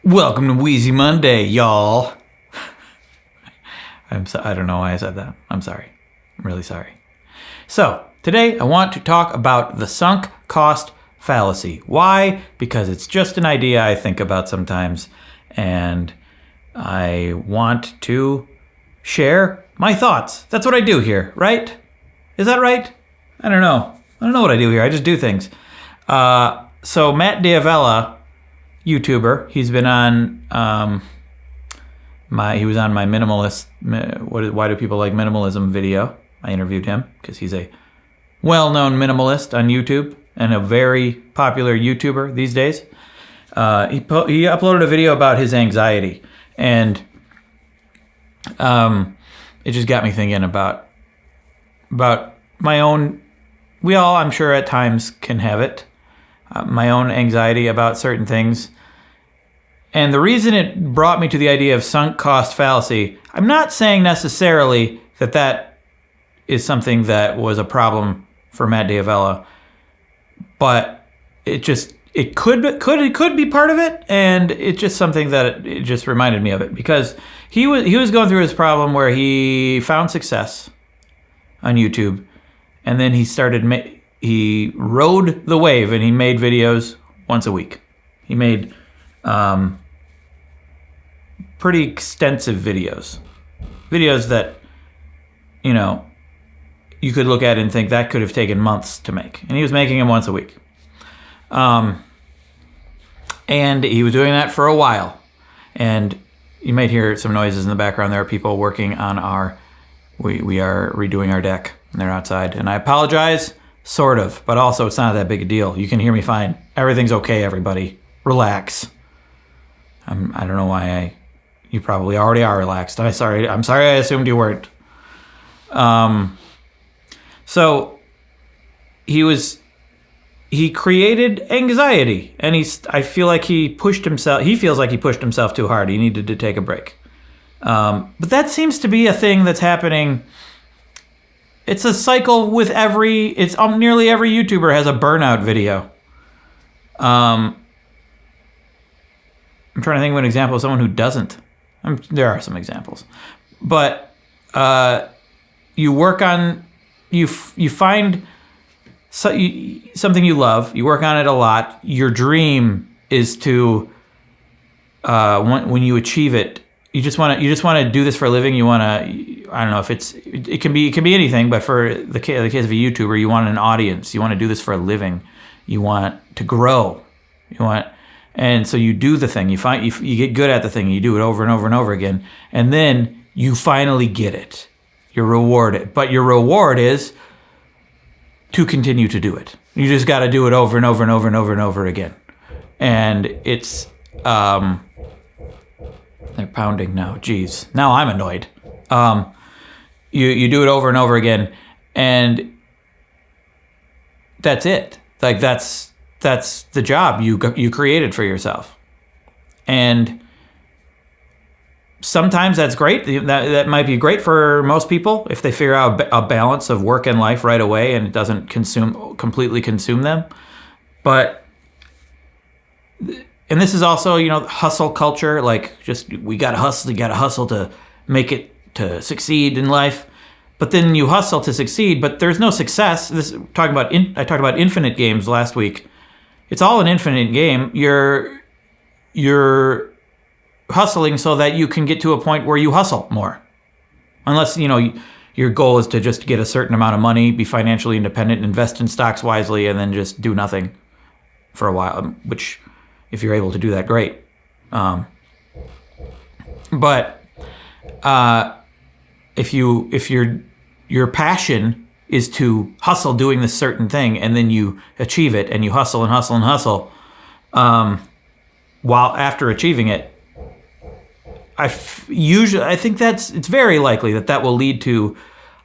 Welcome to Wheezy Monday, y'all. I don't know why I said that. I'm sorry. I'm really sorry. So, today I want to talk about the sunk cost fallacy. Why? Because it's just an idea I think about sometimes, and I want to share my thoughts. That's what I do here, right? Is that right? I don't know. I don't know what I do here. I just do things. So Matt D'Avella, YouTuber, he's been on he was on my minimalist, why do people like minimalism video. I interviewed him because he's a well-known minimalist on YouTube and a very popular YouTuber these days. He uploaded a video about his anxiety, and it just got me thinking about my own. We all, I'm sure, at times can have it. My own anxiety about certain things. And the reason it brought me to the idea of sunk cost fallacy, I'm not saying necessarily that is something that was a problem for Matt D'Avella, but it could be part of it, and it's just something that it just reminded me of it, because he was going through his problem where he found success on YouTube, and then he rode the wave, and he made videos once a week. He made pretty extensive videos that, you could look at and think that could have taken months to make. And he was making them once a week. And he was doing that for a while. And you might hear some noises in the background. There are people working on we are redoing our deck, and they're outside. And I apologize. Sort of, but also it's not that big a deal. You can hear me fine. Everything's okay, everybody. Relax. I don't know why you probably already are relaxed. I'm sorry I assumed you weren't. So he created anxiety, and I feel like he feels like he pushed himself too hard. He needed to take a break. But that seems to be a thing that's happening. It's a cycle with nearly every YouTuber has a burnout video. I'm trying to think of an example of someone who doesn't. There are some examples, but you find something you love. You work on it a lot. Your dream is to when you achieve it. You just want to do this for a living. You want to, I don't know if it can be anything, but for the case of a YouTuber, you want an audience. You want to do this for a living. You want to grow. And so you do the thing. You get good at the thing. You do it over and over and over again, and then you finally get it. You're rewarded, but your reward is to continue to do it. You just got to do it over and over and over and over and over again, and it's They're pounding now. Jeez. Now I'm annoyed. You do it over and over again, and that's it. Like that's the job you created for yourself. And sometimes that's great. That might be great for most people if they figure out a balance of work and life right away, and it doesn't completely consume them. And this is also, hustle culture. Like, we gotta hustle. You gotta hustle to make it, to succeed in life. But then you hustle to succeed, but there's no success. I talked about infinite games last week. It's all an infinite game. You're hustling so that you can get to a point where you hustle more. Unless, your goal is to just get a certain amount of money, be financially independent, invest in stocks wisely, and then just do nothing for a while, which, if you're able to do that, great. But if your passion is to hustle doing this certain thing, and then you achieve it, and you hustle and hustle and hustle, while after achieving it, I think it's very likely that will lead to,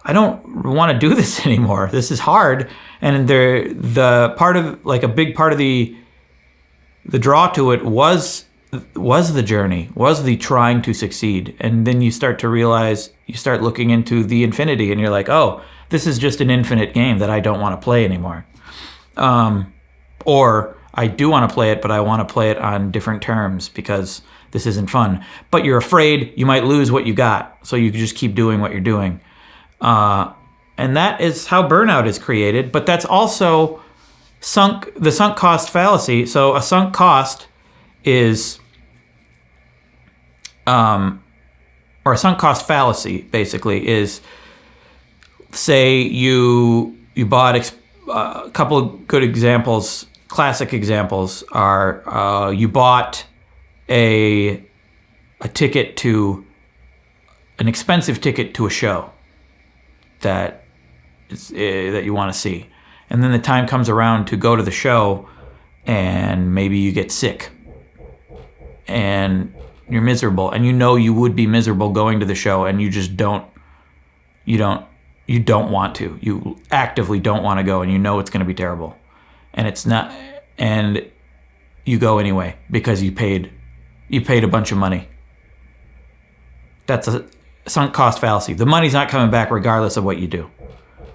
I don't want to do this anymore. This is hard, and the part of, like, a big part of the draw to it was the journey, was the trying to succeed. And then you start to realize, you start looking into the infinity, and you're like, oh, this is just an infinite game that I don't want to play anymore. Or I do want to play it, but I want to play it on different terms because this isn't fun. But you're afraid you might lose what you got, so you just keep doing what you're doing. And that is how burnout is created, but that's also the sunk cost fallacy. So a sunk cost is, or a sunk cost fallacy, basically, is, say you bought a couple of good examples. Classic examples are you bought an expensive ticket to a show that you want to see, and then the time comes around to go to the show, and maybe you get sick, and you're miserable, and you know you would be miserable going to the show, and you just don't want to. You actively don't want to go, and you know it's going to be terrible, and it's not, and you go anyway because you paid a bunch of money. That's a sunk cost fallacy. The money's not coming back regardless of what you do.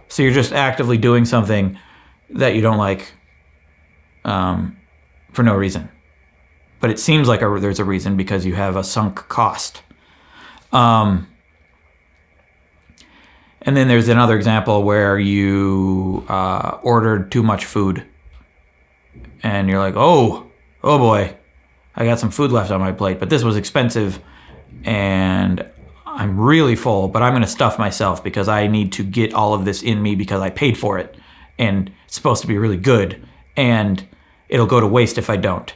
So you're just actively doing something that you don't like for no reason. But it seems like there's a reason because you have a sunk cost. And then there's another example where you ordered too much food. And you're like, oh boy, I got some food left on my plate. But this was expensive and I'm really full, but I'm going to stuff myself because I need to get all of this in me because I paid for it. And it's supposed to be really good. And it'll go to waste if I don't.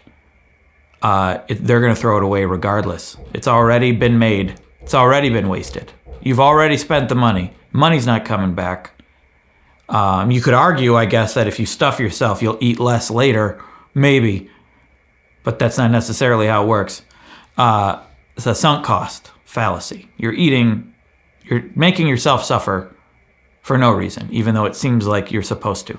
They're going to throw it away regardless. It's already been made. It's already been wasted. You've already spent the money. Money's not coming back. You could argue, I guess, that if you stuff yourself, you'll eat less later. Maybe. But that's not necessarily how it works. It's a sunk cost fallacy. You're making yourself suffer for no reason, even though it seems like you're supposed to.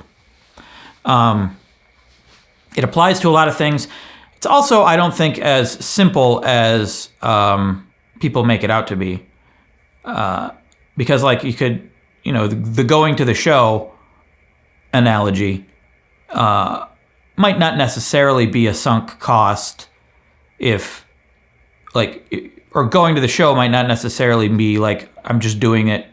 It applies to a lot of things. It's also, I don't think, as simple as people make it out to be. Because, like, you could, the going to the show analogy might not necessarily be a sunk cost or going to the show might not necessarily be like, I'm just doing it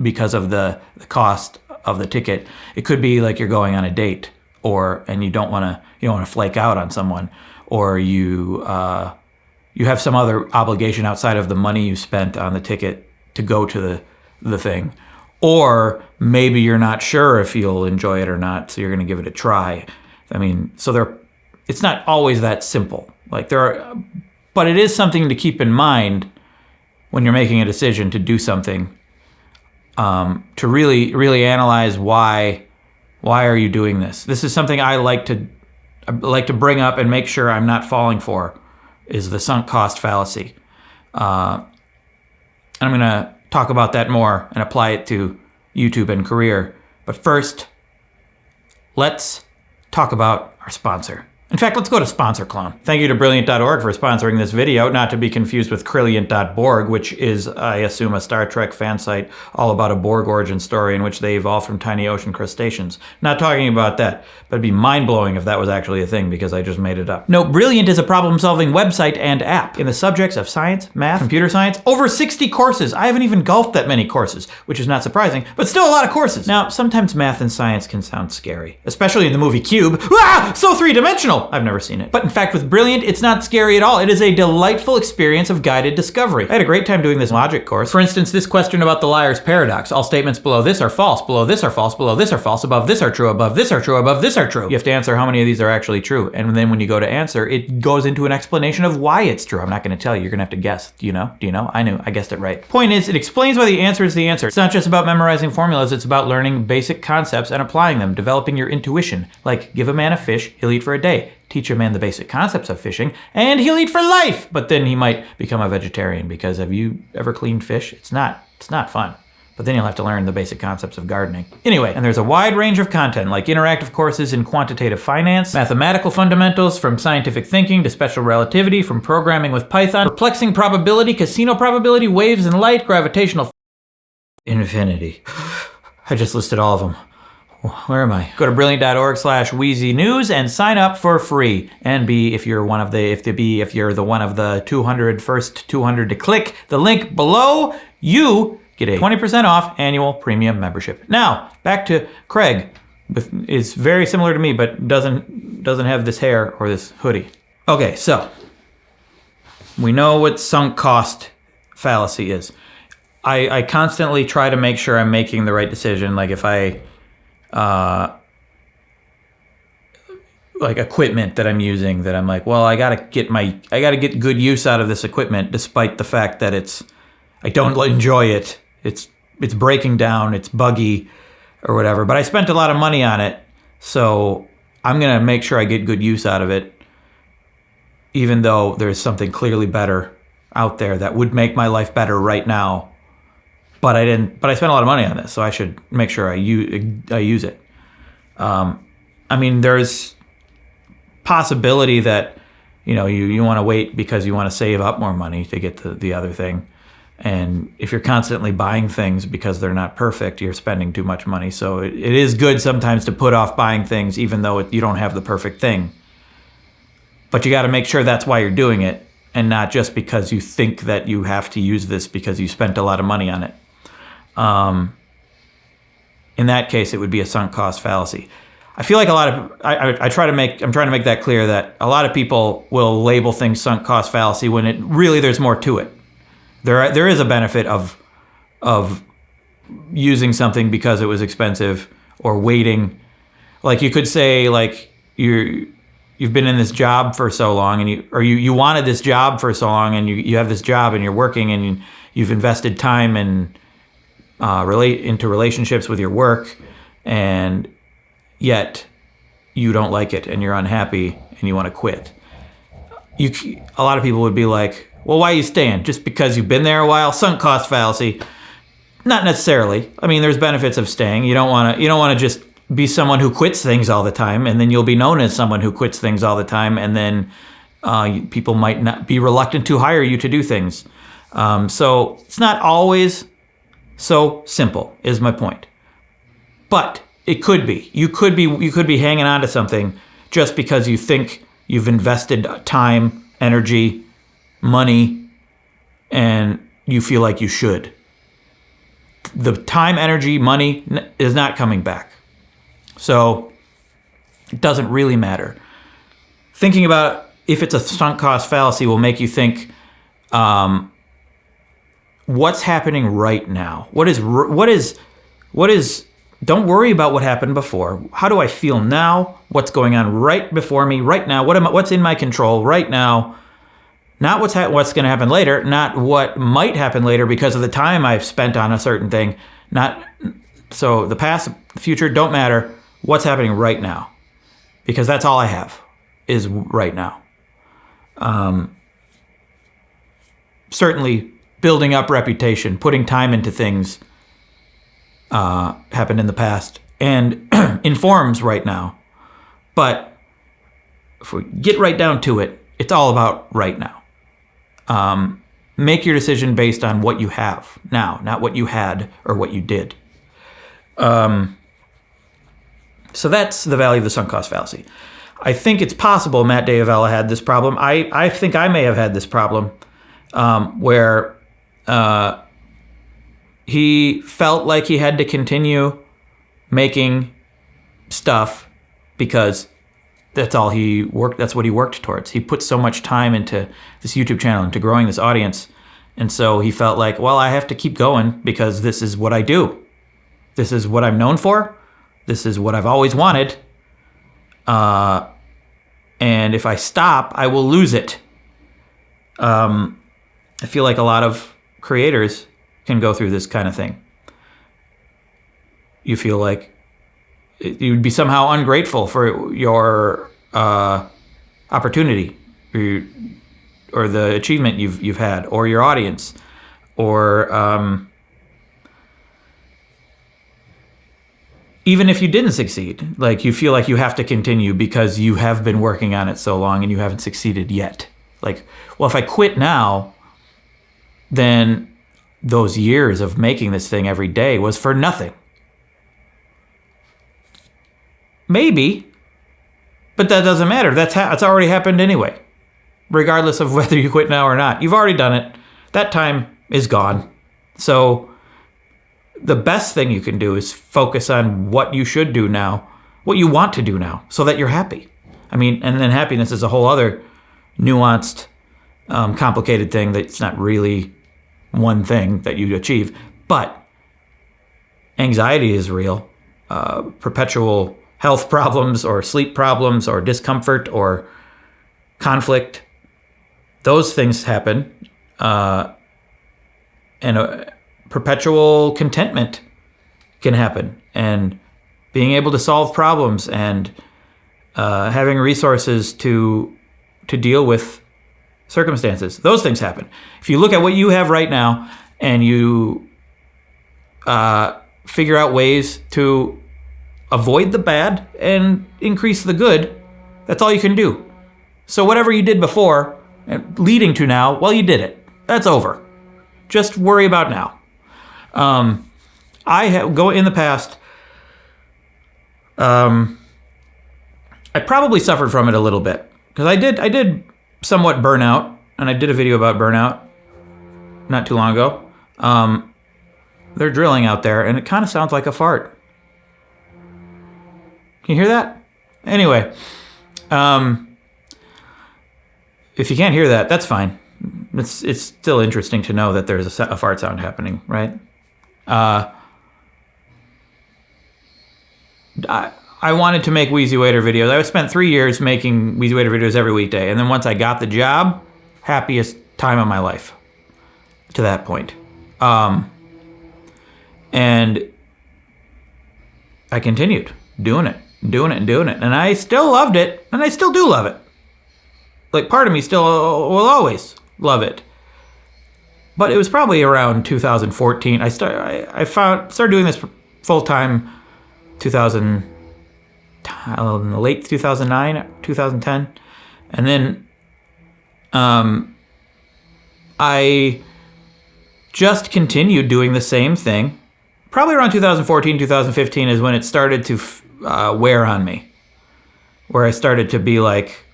because of the cost of the ticket. It could be like you're going on a date, and you don't want to flake out on someone, or you have some other obligation outside of the money you spent on the ticket to go to the thing, or maybe you're not sure if you'll enjoy it or not, so you're going to give it a try. I mean, it's not always that simple. But it is something to keep in mind when you're making a decision to do something. To really, really analyze why are you doing this? This is something I like to bring up and make sure I'm not falling for, is the sunk cost fallacy. And I'm going to talk about that more and apply it to YouTube and career. But first, let's talk about our sponsor. In fact, let's go to Sponsor Clone. Thank you to Brilliant.org for sponsoring this video, not to be confused with Crilliant.Borg, which is, I assume, a Star Trek fan site all about a Borg origin story in which they evolved from tiny ocean crustaceans. Not talking about that, but it'd be mind-blowing if that was actually a thing because I just made it up. No, Brilliant is a problem-solving website and app in the subjects of science, math, computer science. Over 60 courses. I haven't even golfed that many courses, which is not surprising, but still a lot of courses. Now, sometimes math and science can sound scary, especially in the movie Cube. Ah! So three-dimensional! I've never seen it. But in fact, with Brilliant, it's not scary at all. It is a delightful experience of guided discovery. I had a great time doing this logic course. For instance, this question about the liar's paradox. All statements below this are false, below this are false, below this are false, above this are true, above this are true, above this are true. You have to answer how many of these are actually true. And then when you go to answer, it goes into an explanation of why it's true. I'm not going to tell you. You're going to have to guess. Do you know? Do you know? I knew. I guessed it right. Point is, it explains why the answer is the answer. It's not just about memorizing formulas. It's about learning basic concepts and applying them, developing your intuition. Like, give a man a fish, he'll eat for a day. Teach a man the basic concepts of fishing, and he'll eat for life. But then he might become a vegetarian, because have you ever cleaned fish? It's not fun. But then you'll have to learn the basic concepts of gardening. Anyway, and there's a wide range of content, like interactive courses in quantitative finance, mathematical fundamentals, from scientific thinking to special relativity, from programming with Python, perplexing probability, casino probability, waves and light, gravitational infinity. I just listed all of them. Where am I? Go to brilliant.org/WheezyNews and sign up for free. And B, if you're one of the 200 first 200 to click the link below, you get a 20% off annual premium membership. Now, back to Craig. Is very similar to me, but doesn't have this hair or this hoodie. Okay, so we know what sunk cost fallacy is. I constantly try to make sure I'm making the right decision. Like if I like equipment that I'm using that I'm like, well, I gotta get good use out of this equipment, despite the fact that I don't enjoy it. It's breaking down, it's buggy or whatever, but I spent a lot of money on it, so I'm gonna make sure I get good use out of it, even though there's something clearly better out there that would make my life better right now. But I spent a lot of money on this, so I should make sure I use it. I mean, there's possibility that, you want to wait because you want to save up more money to get to the other thing. And if you're constantly buying things because they're not perfect, you're spending too much money. So it is good sometimes to put off buying things even though you don't have the perfect thing. But you got to make sure that's why you're doing it, and not just because you think that you have to use this because you spent a lot of money on it. In that case, it would be a sunk cost fallacy. I feel like I'm trying to make that clear that a lot of people will label things sunk cost fallacy when there's more to it. There is a benefit of using something because it was expensive or waiting. Like you could say, like you've been in this job for so long, and you wanted this job for so long, and you have this job and you're working and you've invested time and into relationships with your work, and yet you don't like it and you're unhappy and you want to quit. A lot of people would be like, well, why are you staying? Just because you've been there a while? Sunk cost fallacy. Not necessarily. I mean, there's benefits of staying. You don't want to just be someone who quits things all the time, and then you'll be known as someone who quits things all the time, and then people might not be reluctant to hire you to do things. So it's not always so simple, is my point. But it could be. You could be hanging on to something just because you think you've invested time, energy, money, and you feel like you should. The time, energy, money is not coming back. So it doesn't really matter. Thinking about if it's a sunk cost fallacy will make you think, what's happening right now? What is, don't worry about what happened before. How do I feel now? What's going on right before me right now? What's in my control right now? Not what's going to happen later, not what might happen later because of the time I've spent on a certain thing. So the past, the future don't matter. What's happening right now? Because that's all I have is right now. Certainly building up reputation, putting time into things happened in the past and informs right now. But if we get right down to it, it's all about right now. Make your decision based on what you have now, not what you had or what you did. So that's the value of the sunk cost fallacy. I think it's possible Matt D'Avella had this problem. I think I may have had this problem where he felt like he had to continue making stuff because that's what he worked towards. He put so much time into this YouTube channel, into growing this audience. And so he felt like, well, I have to keep going because this is what I do. This is what I'm known for. This is what I've always wanted. And if I stop, I will lose it. I feel like a lot of creators can go through this kind of thing. You feel like you would be somehow ungrateful for your opportunity or the achievement you've had, or your audience, or even if you didn't succeed, like you feel like you have to continue because you have been working on it so long and you haven't succeeded yet. Like, well, if I quit now, then those years of making this thing every day was for nothing. Maybe. But that doesn't matter. It's already happened anyway. Regardless of whether you quit now or not. You've already done it. That time is gone. So the best thing you can do is focus on what you should do now, what you want to do now, so that you're happy. I mean, and then happiness is a whole other nuanced, complicated thing that's not really one thing that you achieve. But anxiety is real. Perpetual health problems or sleep problems or discomfort or conflict, those things happen. And perpetual contentment can happen. And being able to solve problems and having resources to deal with circumstances, those things happen. If you look at what you have right now and you figure out ways to avoid the bad and increase the good, that's all you can do. So whatever you did before, leading to now, well, you did it. That's over. Just worry about now. In the past, I probably suffered from it a little bit because I did somewhat burnout, and I did a video about burnout not too long ago. They're drilling out there, and it kind of sounds like a fart. Can you hear that? Anyway, if you can't hear that, that's fine. It's still interesting to know that there's a fart sound happening, right? I wanted to make Wheezy Waiter videos. I spent 3 years making Wheezy Waiter videos every weekday. And then once I got the job, happiest time of my life to that point. And I continued doing it. And I still loved it. And I still do love it. Like, part of me still will always love it. But it was probably around 2014. I started doing this full time late 2009, 2010. And then I just continued doing the same thing. Probably around 2014, 2015 is when it started to wear on me. Where I started to be like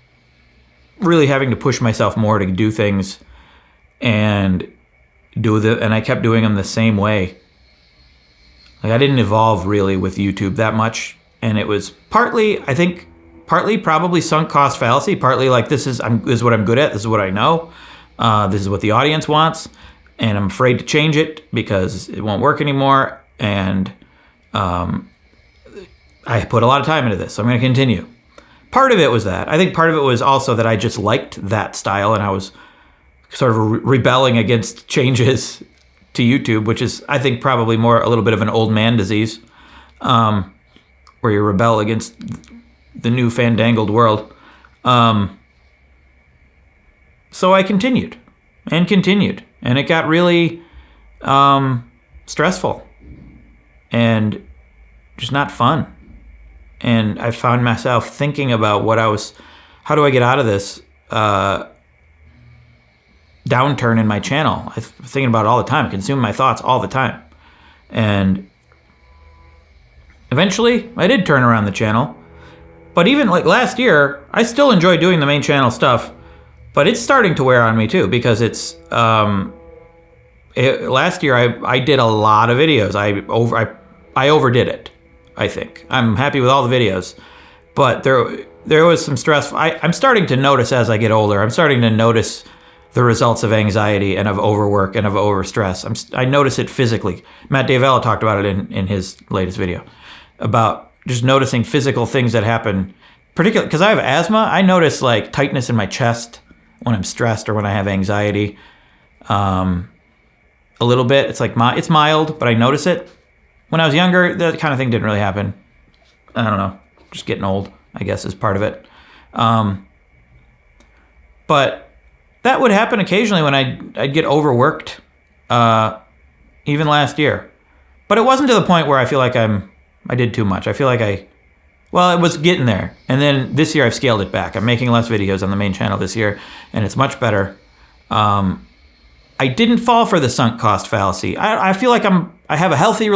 really having to push myself more to do things and I kept doing them the same way. Like, I didn't evolve really with YouTube that much. And it was partly probably sunk cost fallacy, partly like this is what I'm good at, this is what I know, this is what the audience wants, and I'm afraid to change it because it won't work anymore, and I put a lot of time into this, so I'm going to continue. Part of it was that. I think part of it was also that I just liked that style, and I was sort of rebelling against changes to YouTube, which is, I think, probably a little bit of an old man disease, where you rebel against the new fandangled world. So I continued, and it got really stressful and just not fun. And I found myself thinking about how do I get out of this downturn in my channel? I was thinking about it all the time, consuming my thoughts all the time. And eventually, I did turn around the channel. But even like last year, I still enjoy doing the main channel stuff. But it's starting to wear on me too, because it's last year I did a lot of videos. I overdid it, I think. I'm happy with all the videos, but there was some stress. I'm starting to notice as I get older. I'm starting to notice the results of anxiety and of overwork and of overstress. I notice it physically. Matt Davella talked about it in his latest video about just noticing physical things that happen. Particularly because I have asthma, I notice like tightness in my chest when I'm stressed or when I have anxiety. A little bit. It's like it's mild, but I notice it. When I was younger, that kind of thing didn't really happen. I don't know. Just getting old, I guess, is part of it. But that would happen occasionally when I'd get overworked, even last year. But it wasn't to the point where I feel like I did too much. I feel like it was getting there. And then this year I've scaled it back. I'm making less videos on the main channel this year, and it's much better. I didn't fall for the sunk cost fallacy. I feel like I have a healthy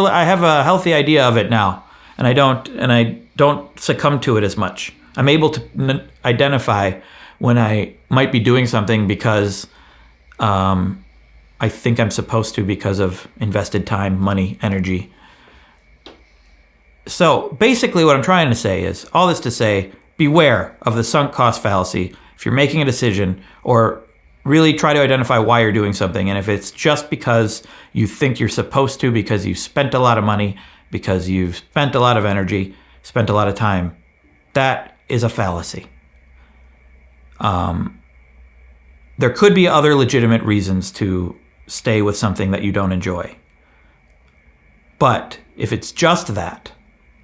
idea of it now. and I don't succumb to it as much. I'm able to identify when I might be doing something because I think I'm supposed to because of invested time, money, energy. So basically what I'm trying to say is, all this to say, beware of the sunk cost fallacy if you're making a decision, or really try to identify why you're doing something. And if it's just because you think you're supposed to, because you've spent a lot of money, because you've spent a lot of energy, spent a lot of time, that is a fallacy. There could be other legitimate reasons to stay with something that you don't enjoy. But if it's just that,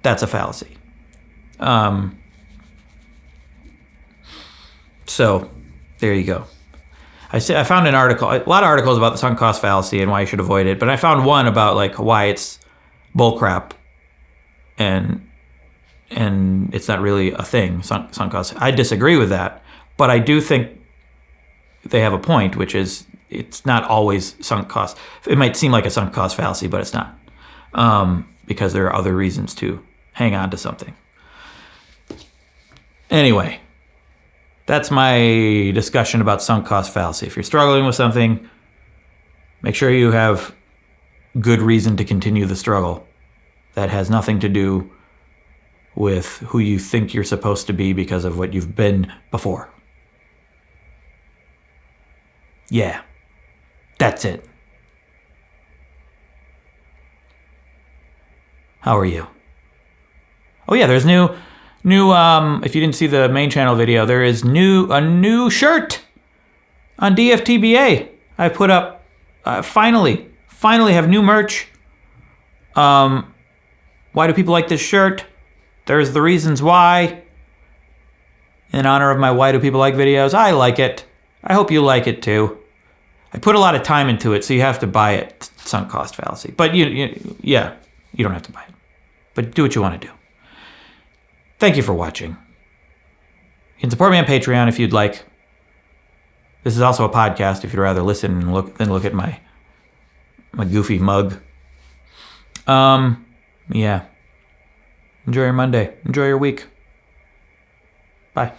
that's a fallacy. So there you go. I found an article, a lot of articles about the sunk cost fallacy and why you should avoid it, but I found one about like why it's bullcrap and it's not really a thing, sunk cost. I disagree with that, but I do think they have a point, which is it's not always sunk cost. It might seem like a sunk cost fallacy, but it's not, because there are other reasons to hang on to something. Anyway, that's my discussion about sunk cost fallacy. If you're struggling with something, make sure you have good reason to continue the struggle. That has nothing to do with who you think you're supposed to be because of what you've been before. Yeah, that's it. How are you? Oh yeah, there's new. If you didn't see the main channel video, there is a new shirt on DFTBA. I put up. Finally have new merch. Why do people like this shirt? There's the reasons why. In honor of my Why Do People Like videos, I like it. I hope you like it too. I put a lot of time into it, so you have to buy it. Sunk cost fallacy. But you don't have to buy it. But do what you want to do. Thank you for watching. You can support me on Patreon if you'd like. This is also a podcast if you'd rather listen and look at my goofy mug. Yeah. Enjoy your Monday. Enjoy your week. Bye.